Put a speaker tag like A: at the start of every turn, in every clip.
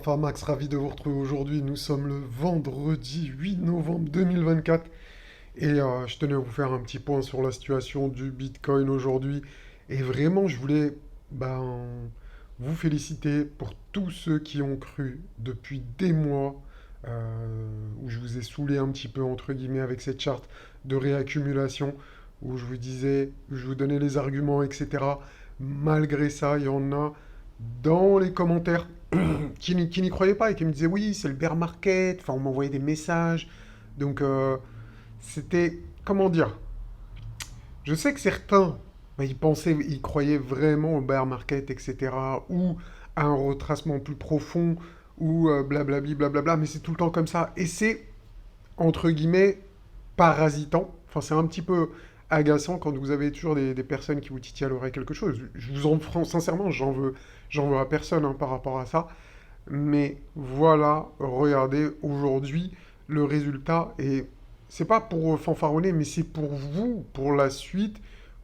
A: Enfin Max, ravi de vous retrouver aujourd'hui. Nous sommes le vendredi 8 novembre 2024 et je tenais à vous faire un petit point sur la situation du Bitcoin aujourd'hui. Et vraiment, je voulais ben, vous féliciter pour tous ceux qui ont cru depuis des mois, où je vous ai saoulé un petit peu entre guillemets avec cette charte de réaccumulation, où je vous disais, je vous donnais les arguments, etc. Malgré ça, il y en a dans les commentaires qui n'y croyaient pas et qui me disaient oui, c'est le bear market. Enfin, on m'envoyait des messages. Donc, c'était, comment dire, je sais que certains, ils pensaient, ils croyaient vraiment au bear market, etc. Ou à un retracement plus profond, ou blablabli, blablabla. Mais c'est tout le temps comme ça. Et c'est, entre guillemets, parasitant. Enfin, c'est un petit peu agaçant quand vous avez toujours des personnes qui vous titillent à l'oreille quelque chose. Je vous en sincèrement, j'en veux à personne hein, par rapport à ça. Mais voilà, regardez aujourd'hui le résultat. Et c'est pas pour fanfaronner, mais c'est pour vous, pour la suite,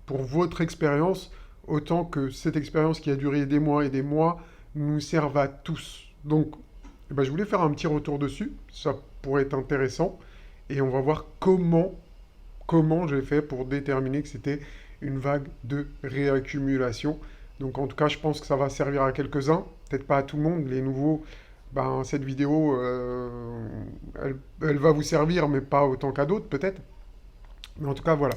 A: pour votre expérience, autant que cette expérience qui a duré des mois et des mois nous serve à tous. Donc, eh ben, je voulais faire un petit retour dessus. Ça pourrait être intéressant. Et on va voir comment j'ai fait pour déterminer que c'était une vague de réaccumulation. Donc en tout cas, je pense que ça va servir à quelques-uns, peut-être pas à tout le monde. Les nouveaux, ben, cette vidéo, elle va vous servir, mais pas autant qu'à d'autres, peut-être. Mais en tout cas, voilà.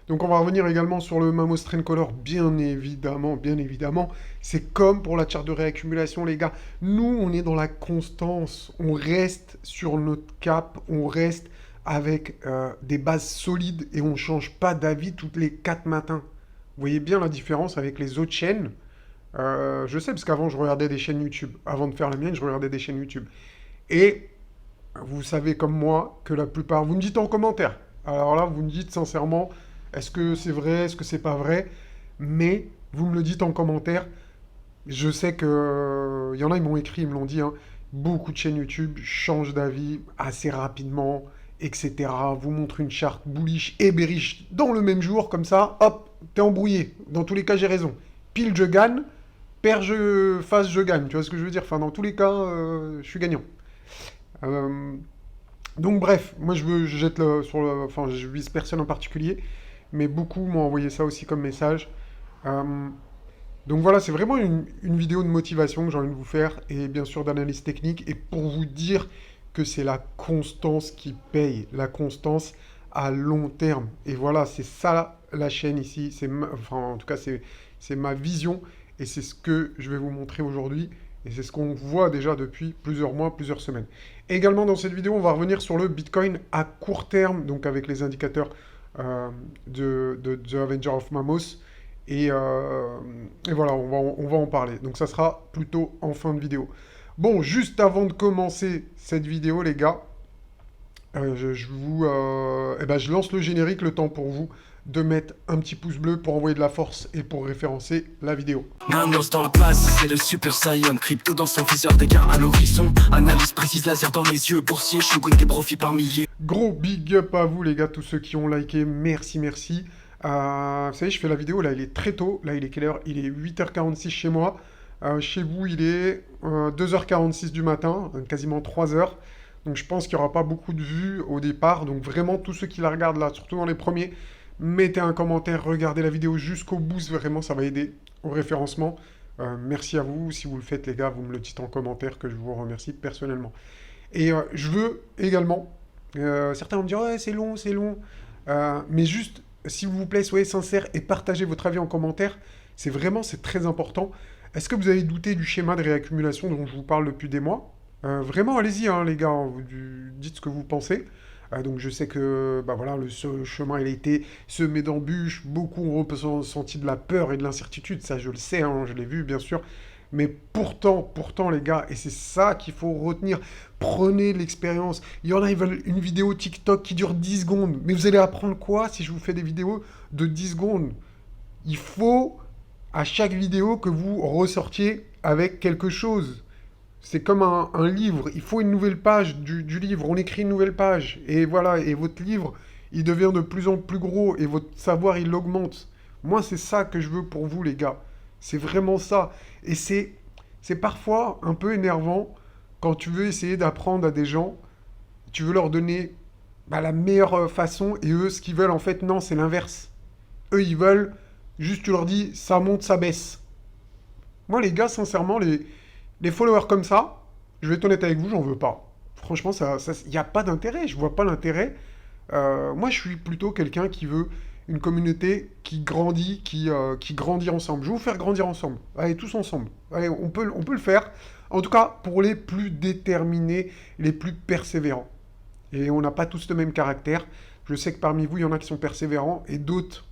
A: Donc on va revenir également sur le Mamos Trend Color, bien évidemment, bien évidemment. C'est comme pour la charte de réaccumulation, les gars. Nous, on est dans la constance, on reste sur notre cap, on reste avec des bases solides et on ne change pas d'avis toutes les 4 matins. Vous voyez bien la différence avec les autres chaînes. Je sais parce qu'avant je regardais des chaînes YouTube. Avant de faire la mienne, je regardais des chaînes YouTube. Et vous savez comme moi que la plupart, vous me dites en commentaire. Alors là, vous me dites sincèrement, est-ce que c'est vrai, est-ce que c'est pas vrai? Mais vous me le dites en commentaire. Je sais que il y en a, ils m'ont écrit, ils me l'ont dit. Hein, beaucoup de chaînes YouTube changent d'avis assez rapidement, etc. Vous montrent une charte bullish et bearish dans le même jour, comme ça, hop, t'es embrouillé. Dans tous les cas, j'ai raison. Pile, je gagne. Père, je face, je gagne. Tu vois ce que je veux dire? Enfin, dans tous les cas, je suis gagnant. Euh, donc bref, moi je jette enfin je vise personne en particulier, mais beaucoup m'ont envoyé ça aussi comme message. Euh, donc voilà, c'est vraiment une vidéo de motivation que j'ai envie de vous faire, et bien sûr d'analyse technique, et pour vous dire que c'est la constance qui paye, la constance à long terme. Et voilà, c'est ça la chaîne ici, enfin en tout cas c'est ma vision, et c'est ce que je vais vous montrer aujourd'hui, et c'est ce qu'on voit déjà depuis plusieurs mois, plusieurs semaines. Également dans cette vidéo, on va revenir sur le Bitcoin à court terme, donc avec les indicateurs de The Avenger of Mamos. Et voilà, on va en parler. Donc ça sera plutôt en fin de vidéo. Bon, juste avant de commencer cette vidéo, les gars, je lance le générique, le temps pour vous de mettre un petit pouce bleu pour envoyer de la force et pour référencer la vidéo.
B: Manos dans la place, c'est le Super Saiyan. Crypto dans son viseur, des gains à l'horizon. Analyse précise, laser dans les yeux. Boursier, shooting des profits par milliers.
A: Gros big up à vous les gars, tous ceux qui ont liké, merci, merci. Vous savez, je fais la vidéo, là il est très tôt, là il est quelle heure? Il est 8h46 chez moi. Chez vous il est 2h46 du matin, quasiment 3h. Donc je pense qu'il n'y aura pas beaucoup de vues au départ. Donc vraiment tous ceux qui la regardent là, surtout dans les premiers, mettez un commentaire, regardez la vidéo jusqu'au bout, vraiment ça va aider au référencement. Merci à vous, si vous le faites les gars, vous me le dites en commentaire que je vous remercie personnellement. Et je veux également, certains vont me dire ouais c'est long, c'est long. Mais juste, s'il vous plaît, soyez sincères et partagez votre avis en commentaire. C'est très important. Est-ce que vous avez douté du schéma de réaccumulation dont je vous parle depuis des mois? Vraiment, allez-y, hein, les gars, hein, dites ce que vous pensez. Donc je sais que bah voilà, ce chemin il a été semé d'embûches, beaucoup ont ressenti de la peur et de l'incertitude, ça je le sais, hein, je l'ai vu bien sûr, mais pourtant les gars, et c'est ça qu'il faut retenir, prenez l'expérience. Il y en a, ils veulent une vidéo TikTok qui dure 10 secondes, mais vous allez apprendre quoi si je vous fais des vidéos de 10 secondes? Il faut à chaque vidéo que vous ressortiez avec quelque chose. C'est comme un livre, il faut une nouvelle page du livre, on écrit une nouvelle page, et voilà, et votre livre, il devient de plus en plus gros, et votre savoir, il augmente. Moi, c'est ça que je veux pour vous, les gars. C'est vraiment ça. Et C'est parfois un peu énervant quand tu veux essayer d'apprendre à des gens, tu veux leur donner la meilleure façon, et eux, ce qu'ils veulent, en fait, non, c'est l'inverse. Eux, ils veulent, juste tu leur dis, ça monte, ça baisse. Moi, les gars, sincèrement, les followers comme ça, je vais être honnête avec vous, j'en veux pas. Franchement, il n'y a pas d'intérêt, je vois pas l'intérêt. Moi, je suis plutôt quelqu'un qui veut une communauté qui grandit, qui grandit ensemble. Je vais vous faire grandir ensemble. Allez, tous ensemble. Allez, on peut le faire. En tout cas, pour les plus déterminés, les plus persévérants. Et on n'a pas tous le même caractère. Je sais que parmi vous, il y en a qui sont persévérants et d'autres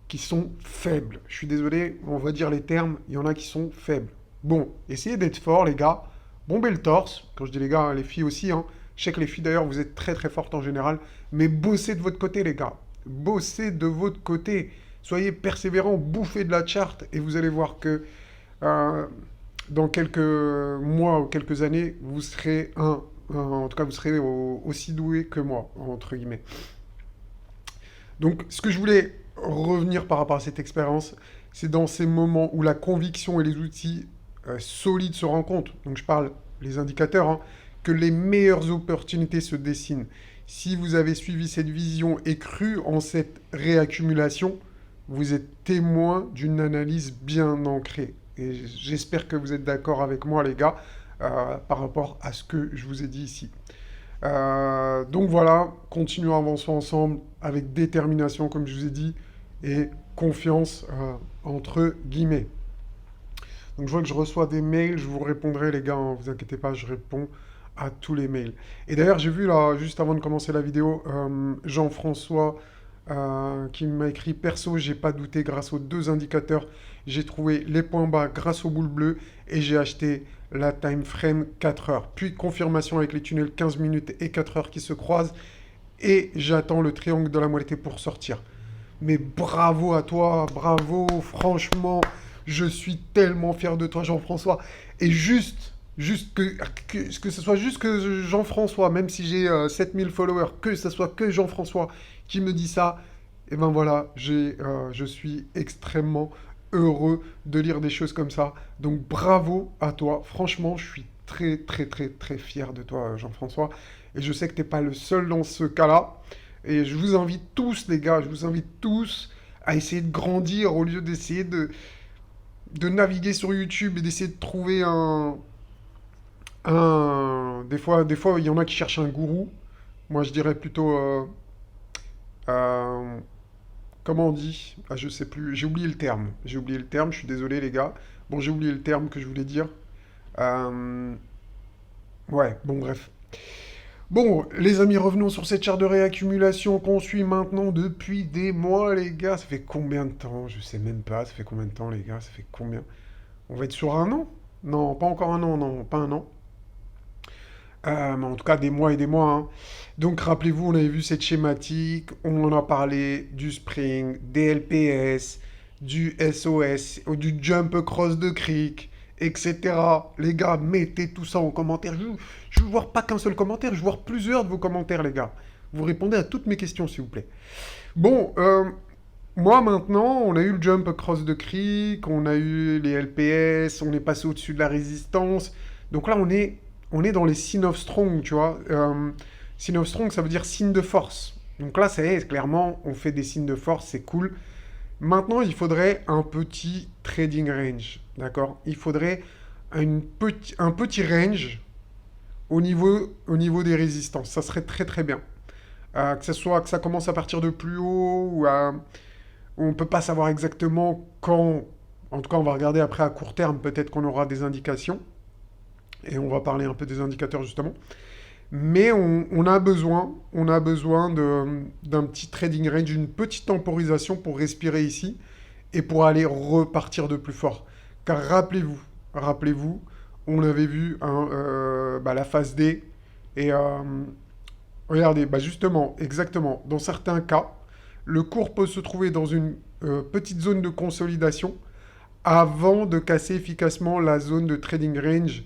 A: qui sont faibles. Je suis désolé, on va dire les termes, il y en a qui sont faibles. Bon, essayez d'être forts, les gars. Bombez le torse. Quand je dis les gars, hein, les filles aussi. Hein. Je sais que les filles, d'ailleurs, vous êtes très très fortes en général. Mais bossez de votre côté, les gars. Bossez de votre côté. Soyez persévérants, bouffez de la charte. Et vous allez voir que dans quelques mois ou quelques années, vous serez en tout cas, vous serez aussi doué que moi, entre guillemets. Donc, ce que je voulais revenir par rapport à cette expérience, c'est dans ces moments où la conviction et les outils solides se rencontrent. Donc, je parle les indicateurs, hein, que les meilleures opportunités se dessinent. Si vous avez suivi cette vision et cru en cette réaccumulation, vous êtes témoin d'une analyse bien ancrée. Et j'espère que vous êtes d'accord avec moi, les gars, par rapport à ce que je vous ai dit ici. Donc voilà, continuons à avancer ensemble avec détermination, comme je vous ai dit, et confiance entre guillemets. Donc je vois que je reçois des mails, je vous répondrai les gars, hein, vous inquiétez pas, je réponds à tous les mails. Et d'ailleurs j'ai vu là, juste avant de commencer la vidéo, Jean-François qui m'a écrit: perso, j'ai pas douté grâce aux deux indicateurs, j'ai trouvé les points bas grâce aux boules bleues et j'ai acheté la time frame 4 heures. Puis confirmation avec les tunnels 15 minutes et 4 heures qui se croisent et j'attends le triangle de la moitié pour sortir. Mais bravo à toi, bravo, franchement, je suis tellement fier de toi, Jean-François. Et juste que ce soit juste que Jean-François, même si j'ai 7000 followers, que ce soit que Jean-François qui me dit ça, et ben voilà, je suis extrêmement heureux de lire des choses comme ça. Donc bravo à toi, franchement, je suis très très très très fier de toi, Jean-François. Et je sais que t'es pas le seul dans ce cas-là. Et je vous invite tous, les gars, je vous invite tous à essayer de grandir au lieu d'essayer de naviguer sur YouTube et d'essayer de trouver Des fois, il y en a qui cherchent un gourou. Moi, je dirais plutôt... euh, comment on dit? Ah, je sais plus. J'ai oublié le terme. J'ai oublié le terme, je suis désolé, les gars. Bon, j'ai oublié le terme que je voulais dire. Euh, Ouais, bon, bref. Bon, les amis, revenons sur cette charte de réaccumulation qu'on suit maintenant depuis des mois, les gars. Ça fait combien de temps? Je sais même pas. Ça fait combien de temps, les gars? Ça fait combien? On va être sur un an? Non, pas encore un an, non, pas un an. Mais en tout cas, des mois et des mois. Hein. Donc, rappelez-vous, on avait vu cette schématique, on en a parlé du Spring, des LPS, du SOS, du Jump Across the Creek, etc. Les gars, mettez tout ça en commentaire. Je veux voir pas qu'un seul commentaire, je veux voir plusieurs de vos commentaires, les gars. Vous répondez à toutes mes questions, s'il vous plaît. Bon, moi maintenant, on a eu le Jump Across the Creek, on a eu les LPS, on est passé au-dessus de la résistance. Donc là, on est dans les sign of strong, tu vois. Sign of strong, ça veut dire signe de force. Donc là, c'est clairement, on fait des signes de force, c'est cool. Maintenant, il faudrait un petit trading range, d'accord? Il faudrait un petit range au niveau des résistances. Ça serait très très bien. Que ça commence à partir de plus haut, on ne peut pas savoir exactement quand. En tout cas, on va regarder après à court terme, peut-être qu'on aura des indications. Et on va parler un peu des indicateurs justement. Mais on a besoin d'un petit trading range, d'une petite temporisation pour respirer ici et pour aller repartir de plus fort. Car rappelez-vous, on avait vu hein, la phase D et regardez, justement, exactement, dans certains cas, le cours peut se trouver dans une petite zone de consolidation avant de casser efficacement la zone de trading range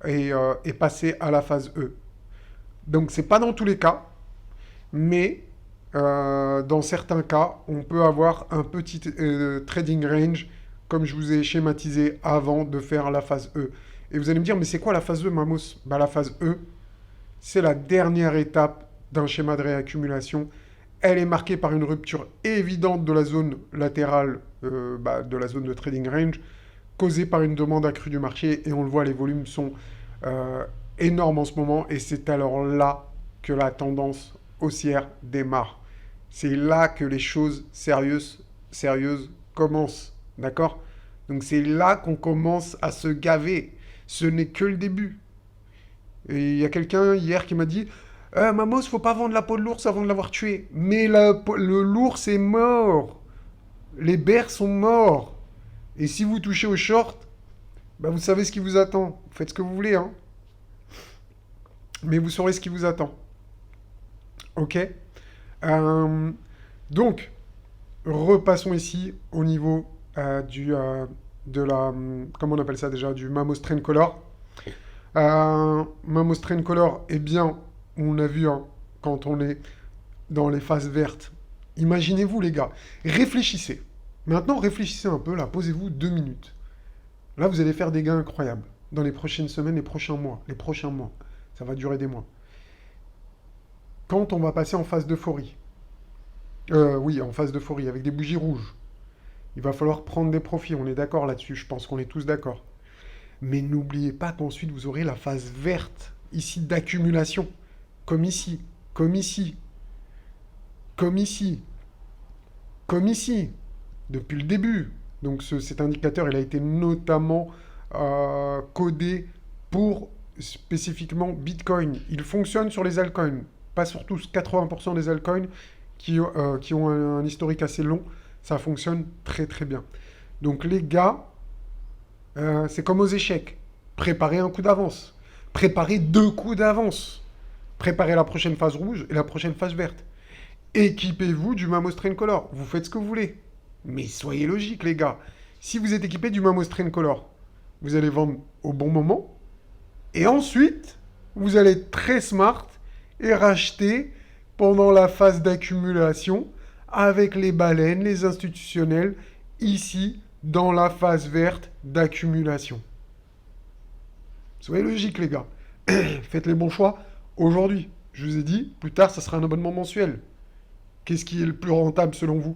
A: et passer à la phase E. Donc, c'est pas dans tous les cas, mais dans certains cas, on peut avoir un petit trading range comme je vous ai schématisé avant de faire la phase E. Et vous allez me dire, mais c'est quoi la phase E, Mamos? Bah, la phase E, c'est la dernière étape d'un schéma de réaccumulation. Elle est marquée par une rupture évidente de la zone latérale, de la zone de trading range, causée par une demande accrue du marché. Et on le voit, les volumes sont énormes en ce moment. Et c'est alors là que la tendance haussière démarre. C'est là que les choses sérieuses commencent. D'accord? Donc c'est là qu'on commence à se gaver. Ce n'est que le début. Et il y a quelqu'un hier qui m'a dit Mamos, faut pas vendre la peau de l'ours avant de l'avoir tué. Mais l'ours est mort. Les bears sont morts. Et si vous touchez au short, bah vous savez ce qui vous attend. Vous faites ce que vous voulez, hein. Mais vous saurez ce qui vous attend. Ok. Donc, repassons ici au niveau comment on appelle ça déjà, du Mamos Trend Color. Mamos Trend Color, eh bien, on a vu hein, quand on est dans les phases vertes. Imaginez-vous les gars, réfléchissez. Maintenant, réfléchissez un peu, là, posez-vous 2 minutes. Là, vous allez faire des gains incroyables dans les prochaines semaines, les prochains mois. Ça va durer des mois. Quand on va passer en phase d'euphorie, en phase d'euphorie, avec des bougies rouges, il va falloir prendre des profits, on est d'accord là-dessus, je pense qu'on est tous d'accord. Mais n'oubliez pas qu'ensuite, vous aurez la phase verte, ici, d'accumulation. Comme ici, comme ici, comme ici, comme ici, depuis le début. Donc cet indicateur, il a été notamment codé pour spécifiquement Bitcoin. Il fonctionne sur les altcoins, pas sur tous, 80% des altcoins qui ont un historique assez long, ça fonctionne très très bien. Donc les gars, c'est comme aux échecs. Préparez un coup d'avance. Préparez 2 coups d'avance. Préparez la prochaine phase rouge et la prochaine phase verte. Équipez-vous du Mamos Trend Color. Vous faites ce que vous voulez. Mais soyez logiques, les gars. Si vous êtes équipé du Mamos Trend Color, vous allez vendre au bon moment. Et ensuite, vous allez être très smart et racheter pendant la phase d'accumulation avec les baleines, les institutionnels, ici, dans la phase verte d'accumulation. Soyez logiques, les gars. Faites les bons choix aujourd'hui. Je vous ai dit, plus tard, ça sera un abonnement mensuel. Qu'est-ce qui est le plus rentable selon vous?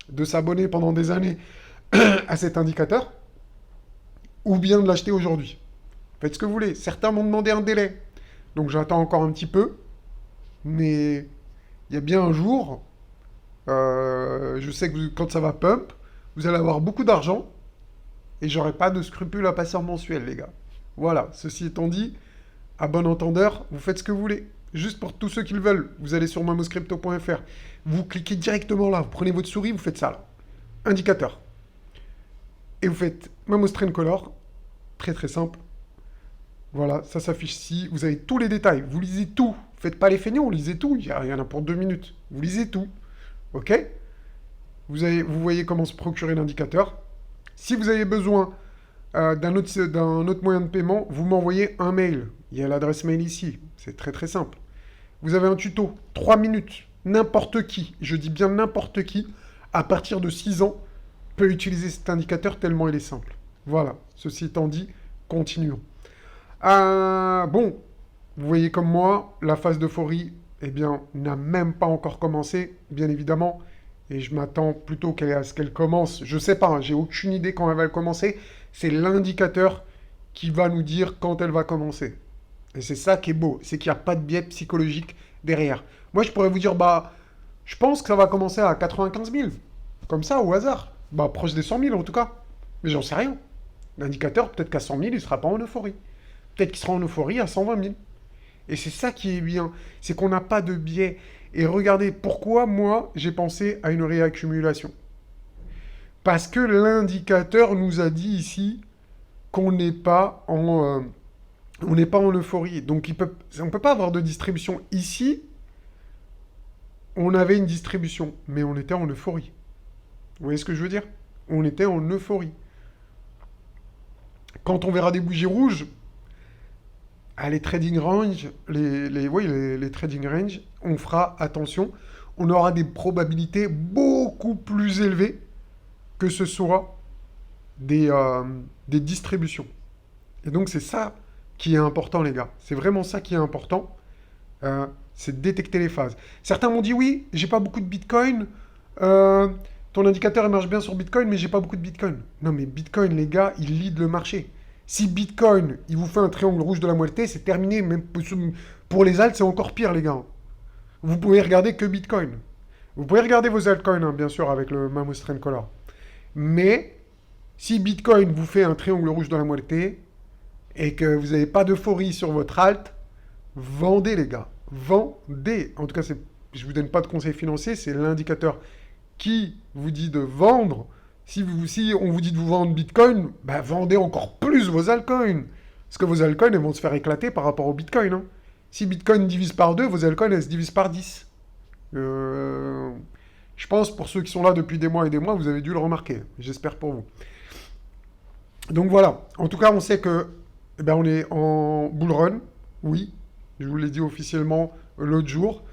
A: De s'abonner pendant des années à cet indicateur ou bien de l'acheter aujourd'hui? Faites ce que vous voulez. Certains m'ont demandé un délai. Donc j'attends encore un petit peu. Mais il y a bien un jour, je sais que quand ça va pump, vous allez avoir beaucoup d'argent et j'aurai pas de scrupules à passer en mensuel, les gars. Voilà, ceci étant dit, à bon entendeur, vous faites ce que vous voulez. Juste pour tous ceux qui le veulent, vous allez sur mamoscrypto.fr, vous cliquez directement là, vous prenez votre souris, vous faites ça là. Indicateur. Et vous faites Mamos Trend Color, très très simple. Voilà, ça s'affiche ici, vous avez tous les détails, vous lisez tout. Faites pas les feignants, lisez tout, il y en a pour 2 minutes. Vous lisez tout, ok? Vous voyez comment se procurer l'indicateur. Si vous avez besoin d'un autre moyen de paiement, vous m'envoyez un mail. Il y a l'adresse mail ici. C'est très très simple. Vous avez un tuto, 3 minutes. N'importe qui, je dis bien n'importe qui, à partir de 6 ans, peut utiliser cet indicateur tellement il est simple. Voilà, ceci étant dit, continuons. Bon, vous voyez comme moi, la phase d'euphorie, eh bien, n'a même pas encore commencé, bien évidemment. Et je m'attends plutôt à ce qu'elle commence. Je sais pas, hein, j'ai aucune idée quand elle va commencer. C'est l'indicateur qui va nous dire quand elle va commencer. Et c'est ça qui est beau, c'est qu'il n'y a pas de biais psychologique derrière. Moi, je pourrais vous dire, je pense que ça va commencer à 95 000. Comme ça, au hasard. Proche des 100 000 en tout cas. Mais j'en sais rien. L'indicateur, peut-être qu'à 100 000, il ne sera pas en euphorie. Peut-être qu'il sera en euphorie à 120 000. Et c'est ça qui est bien. C'est qu'on n'a pas de biais. Et regardez, pourquoi moi, j'ai pensé à une réaccumulation. Parce que l'indicateur nous a dit ici qu'on n'est pas en euphorie. Donc on ne peut pas avoir de distribution. Ici, on avait une distribution, mais on était en euphorie. Vous voyez ce que je veux dire? On était en euphorie. Quand on verra des bougies rouges, les trading range, les trading range, on fera attention. On aura des probabilités beaucoup plus élevées que ce soit des distributions. Et donc, c'est ça qui est important, les gars. C'est vraiment ça qui est important. C'est de détecter les phases. Certains m'ont dit, oui, j'ai pas beaucoup de Bitcoin. euh, Ton indicateur, il marche bien sur Bitcoin, mais j'ai pas beaucoup de Bitcoin. Non, mais Bitcoin, les gars, il lead le marché. Si Bitcoin, il vous fait un triangle rouge de la moitié, c'est terminé. Même pour les alts, c'est encore pire, les gars. Vous pouvez regarder que Bitcoin. Vous pouvez regarder vos altcoins, hein, bien sûr, avec le Mammoth Trend Color. Mais si Bitcoin vous fait un triangle rouge dans la moitié et que vous n'avez pas d'euphorie sur votre alt, vendez, les gars. Vendez. En tout cas, je ne vous donne pas de conseils financiers, c'est l'indicateur qui vous dit de vendre. Si on vous dit de vous vendre Bitcoin, bah, vendez encore plus vos altcoins. Parce que vos altcoins, elles vont se faire éclater par rapport au Bitcoin. Hein. Si Bitcoin divise par 2, vos altcoins, elles se divisent par 10. Je pense, pour ceux qui sont là depuis des mois et des mois, vous avez dû le remarquer. J'espère pour vous. Donc voilà. En tout cas, on sait que on est en bull run. Oui. Je vous l'ai dit officiellement l'autre jour.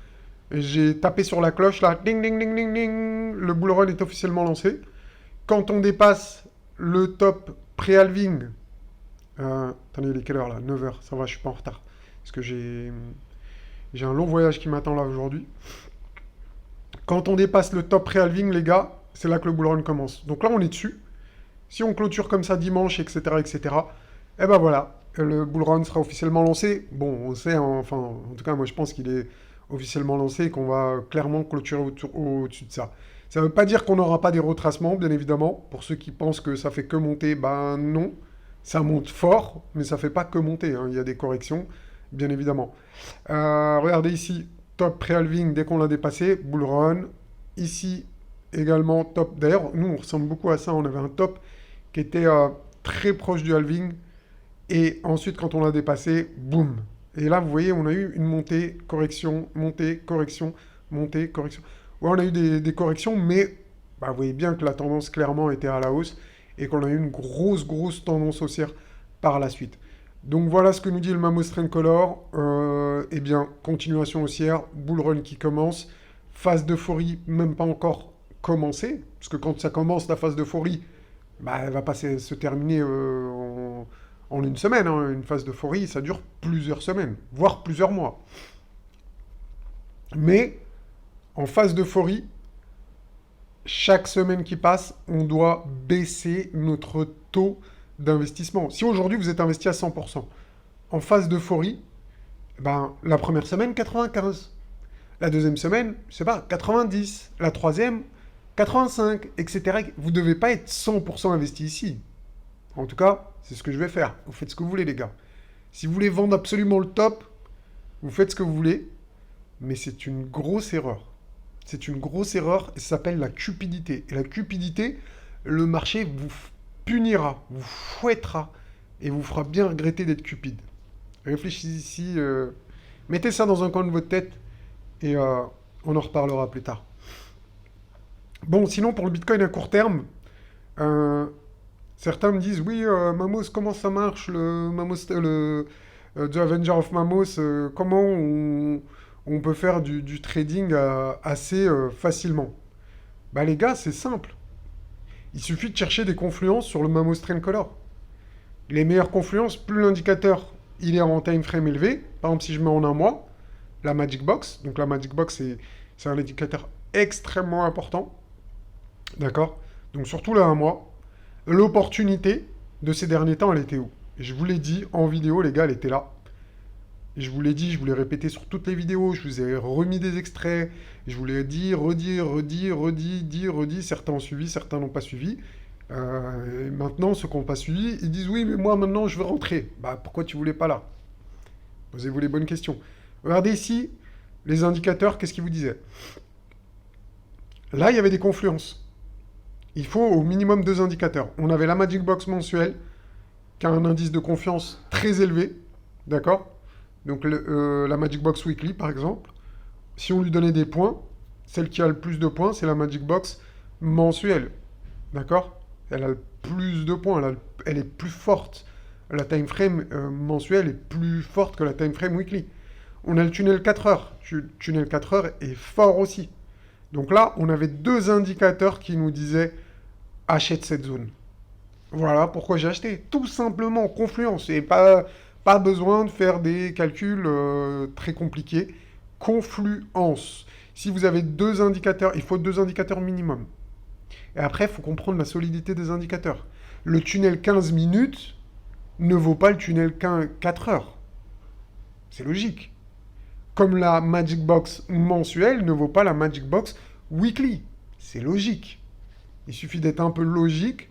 A: J'ai tapé sur la cloche là. Ding, ding, ding, ding, ding. Le bull run est officiellement lancé. Quand on dépasse le top pré-halving. Attendez, il est quelle heure là? 9 heures. Ça va, je suis pas en retard. Parce que j'ai un long voyage qui m'attend là aujourd'hui. Quand on dépasse le top pré-halving, les gars, c'est là que le bull run commence. Donc là, on est dessus. Si on clôture comme ça dimanche, etc., etc., eh ben voilà, le bull run sera officiellement lancé. Bon, on sait, hein, enfin, en tout cas, moi, je pense qu'il est officiellement lancé et qu'on va clairement clôturer au-dessus de ça. Ça ne veut pas dire qu'on n'aura pas des retracements, bien évidemment. Pour ceux qui pensent que ça fait que monter, ben non. Ça monte fort, mais ça ne fait pas que monter. Hein. Il y a des corrections, bien évidemment. Regardez ici, top pré-halving dès qu'on l'a dépassé, bull run. Ici également top. D'ailleurs, nous on ressemble beaucoup à ça. On avait un top qui était très proche du halving. Et ensuite, quand on l'a dépassé, boum. Et là, vous voyez, on a eu une montée, correction, montée, correction, montée, correction. Ouais, on a eu des corrections, mais bah, vous voyez bien que la tendance clairement était à la hausse et qu'on a eu une grosse, grosse tendance haussière par la suite. Donc voilà ce que nous dit le Mammoth Trend Color. Eh bien, continuation haussière, bull run qui commence, phase d'euphorie même pas encore commencée, parce que quand ça commence la phase d'euphorie, bah, elle va pas se terminer en une semaine. Hein. Une phase d'euphorie, ça dure plusieurs semaines, voire plusieurs mois. Mais en phase d'euphorie, chaque semaine qui passe, on doit baisser notre taux d'investissement. Si aujourd'hui vous êtes investi à 100%, en phase d'euphorie, ben, la première semaine, 95. La deuxième semaine, je sais pas, 90. La troisième, 85, etc. Vous ne devez pas être 100% investi ici. En tout cas, c'est ce que je vais faire. Vous faites ce que vous voulez, les gars. Si vous voulez vendre absolument le top, vous faites ce que vous voulez, mais c'est une grosse erreur. C'est une grosse erreur et ça s'appelle la cupidité. Et la cupidité, le marché vous punira, vous fouettera et vous fera bien regretter d'être cupide. Réfléchissez ici, mettez ça dans un coin de votre tête et on en reparlera plus tard. Bon, sinon pour le Bitcoin à court terme, certains me disent oui, Mammoth, comment ça marche le Mammoth, The Avenger of Mammoth, comment on peut faire du trading assez facilement. Bah les gars, c'est simple. Il suffit de chercher des confluences sur le Mammoth Trend Color. Les meilleures confluences, plus l'indicateur il est en time frame élevé, par exemple si je mets en un mois, la Magic Box, donc la Magic Box c'est un indicateur extrêmement important, d'accord? Donc surtout là un mois, l'opportunité de ces derniers temps elle était où? Et je vous l'ai dit en vidéo les gars, elle était là. Je vous l'ai dit, je vous l'ai répété sur toutes les vidéos, je vous ai remis des extraits, je vous l'ai dit, redit, certains ont suivi, certains n'ont pas suivi. Et maintenant, ceux qui n'ont pas suivi, ils disent oui, mais moi maintenant je veux rentrer. Bah pourquoi tu voulais pas là? Posez-vous les bonnes questions. Regardez ici, les indicateurs, qu'est-ce qu'ils vous disaient? Là, il y avait des confluences. Il faut au minimum 2 indicateurs. On avait la Magic Box mensuelle, qui a un indice de confiance très élevé, d'accord? Donc la Magic Box Weekly, par exemple, si on lui donnait des points, celle qui a le plus de points, c'est la Magic Box mensuelle. D'accord? Elle a le plus de points, elle est plus forte. La time frame mensuelle est plus forte que la time frame weekly. On a le tunnel 4 heures. Le tunnel 4 heures est fort aussi. Donc là, on avait 2 indicateurs qui nous disaient achète cette zone. Voilà pourquoi j'ai acheté. Tout simplement, Confluence. Et pas besoin de faire des calculs très compliqués. Confluence. Si vous avez deux indicateurs, il faut deux indicateurs minimum. Et après, il faut comprendre la solidité des indicateurs. Le tunnel 15 minutes ne vaut pas le tunnel 4 heures. C'est logique. Comme la Magic Box mensuelle ne vaut pas la Magic Box weekly. C'est logique. Il suffit d'être un peu logique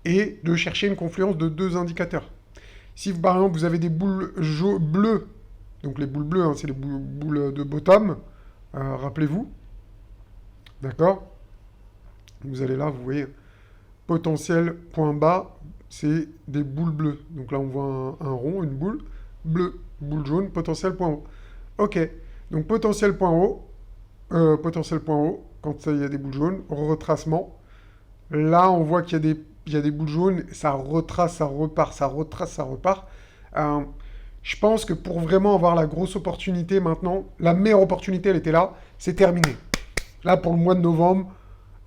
A: et de chercher une confluence de deux indicateurs. Si par exemple vous avez des boules bleues, donc les boules bleues, hein, c'est les boules de bottom, rappelez-vous, d'accord? Vous allez là, vous voyez, potentiel point bas, c'est des boules bleues. Donc là on voit un rond, une boule bleue, boule jaune, potentiel point haut. Ok, donc potentiel point haut, quand il y a des boules jaunes, retracement. Là on voit qu'il y a des boules jaunes, ça retrace, ça repart, ça retrace, ça repart. Je pense que pour vraiment avoir la grosse opportunité maintenant, la meilleure opportunité, elle était là, c'est terminé. Là, pour le mois de novembre,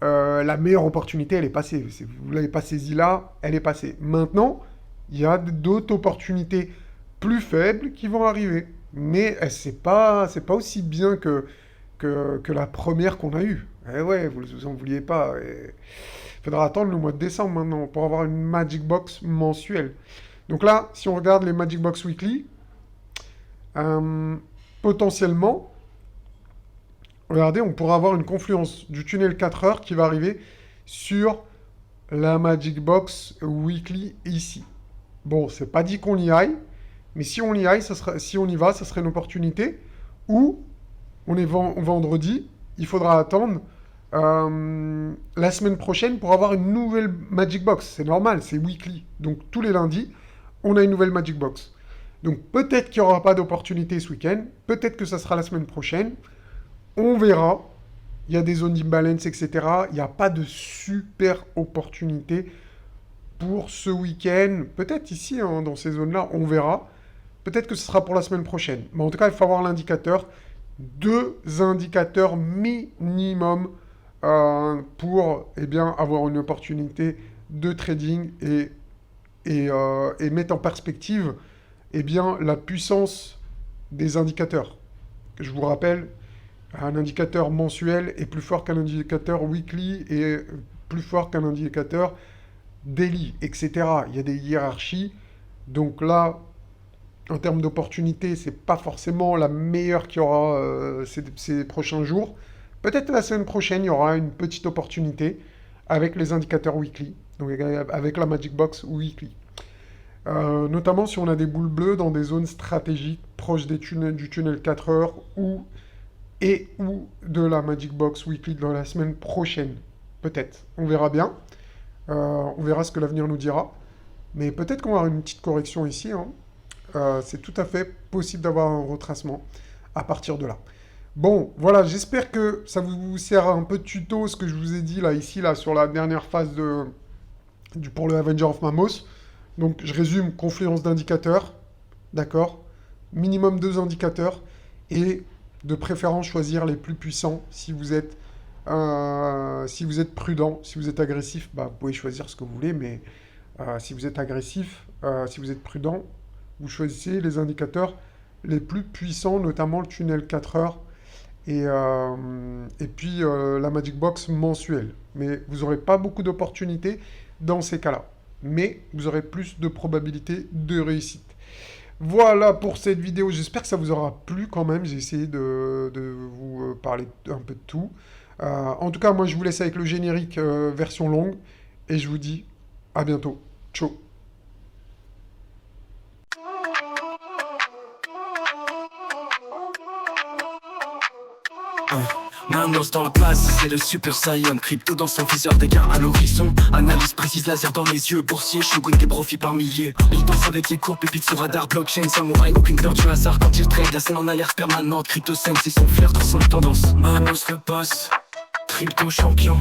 A: la meilleure opportunité, elle est passée. Si vous ne l'avez pas saisie là, elle est passée. Maintenant, il y a d'autres opportunités plus faibles qui vont arriver. Mais c'est pas aussi bien que la première qu'on a eue. Eh ouais, vous en vouliez pas. Il faudra attendre le mois de décembre maintenant pour avoir une Magic Box mensuelle. Donc là, si on regarde les Magic Box Weekly, potentiellement, regardez, on pourra avoir une confluence du tunnel 4 heures qui va arriver sur la Magic Box Weekly ici. Bon, c'est pas dit qu'on y aille, mais si on y aille, si on y va, ça serait une opportunité. Ou, on est vendredi, il faudra attendre la semaine prochaine pour avoir une nouvelle Magic Box. C'est normal, c'est weekly. Donc tous les lundis, on a une nouvelle Magic Box. Donc peut-être qu'il n'y aura pas d'opportunité ce week-end, peut-être que ça sera la semaine prochaine. On verra. Il y a des zones d'imbalance, etc. Il n'y a pas de super opportunité pour ce week-end. Peut-être ici, hein, dans ces zones-là, on verra. Peut-être que ce sera pour la semaine prochaine. Mais en tout cas, il faut avoir l'indicateur. Deux indicateurs minimum pour avoir une opportunité de trading et mettre en perspective la puissance des indicateurs. Je vous rappelle, un indicateur mensuel est plus fort qu'un indicateur weekly et plus fort qu'un indicateur daily, etc. Il y a des hiérarchies. Donc là, en termes d'opportunité, c'est pas forcément la meilleure qu'il y aura ces prochains jours. Peut-être la semaine prochaine, il y aura une petite opportunité avec les indicateurs weekly, donc avec la Magic Box weekly. Notamment si on a des boules bleues dans des zones stratégiques proches du tunnel 4 heures ou de la Magic Box weekly dans la semaine prochaine. Peut-être. On verra bien. On verra ce que l'avenir nous dira. Mais peut-être qu'on va avoir une petite correction ici. Hein. C'est tout à fait possible d'avoir un retracement à partir de là. Bon, voilà, j'espère que ça vous sert un peu de tuto, ce que je vous ai dit là, ici, là, sur la dernière phase pour le Avenger of Mamos. Donc, je résume, confluence d'indicateurs, d'accord? Minimum 2 indicateurs, et de préférence choisir les plus puissants si vous êtes prudent, si vous êtes agressif, bah, vous pouvez choisir ce que vous voulez, mais si vous êtes agressif, si vous êtes prudent, vous choisissez les indicateurs les plus puissants, notamment le tunnel 4 heures et puis la Magic Box mensuelle. Mais vous n'aurez pas beaucoup d'opportunités dans ces cas-là. Mais vous aurez plus de probabilités de réussite. Voilà pour cette vidéo. J'espère que ça vous aura plu quand même. J'ai essayé de vous parler un peu de tout. En tout cas, moi, je vous laisse avec le générique version longue. Et je vous dis à bientôt. Ciao.
B: Manos dans la place, c'est le Super Saiyan. Crypto dans son viseur, des gains à l'horizon. Analyse précise, laser dans les yeux. Boursier, Shogun, des profits par milliers. Il danse avec les cours, pépites sur radar. Blockchain, samouraï, aucune peur du hasard. Quand il trade, la scène en alerte permanente. Crypto scène, c'est son flair dans son tendance. Manos le boss, crypto champion.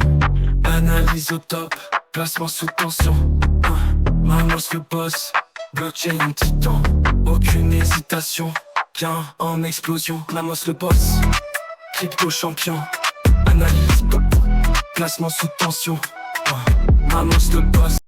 B: Analyse au top, placement sous tension. Manos le boss, blockchain en titan. Aucune hésitation, gain en explosion. Manos le boss, crypto champion, analyse top, placement sous tension. Mamos le boss.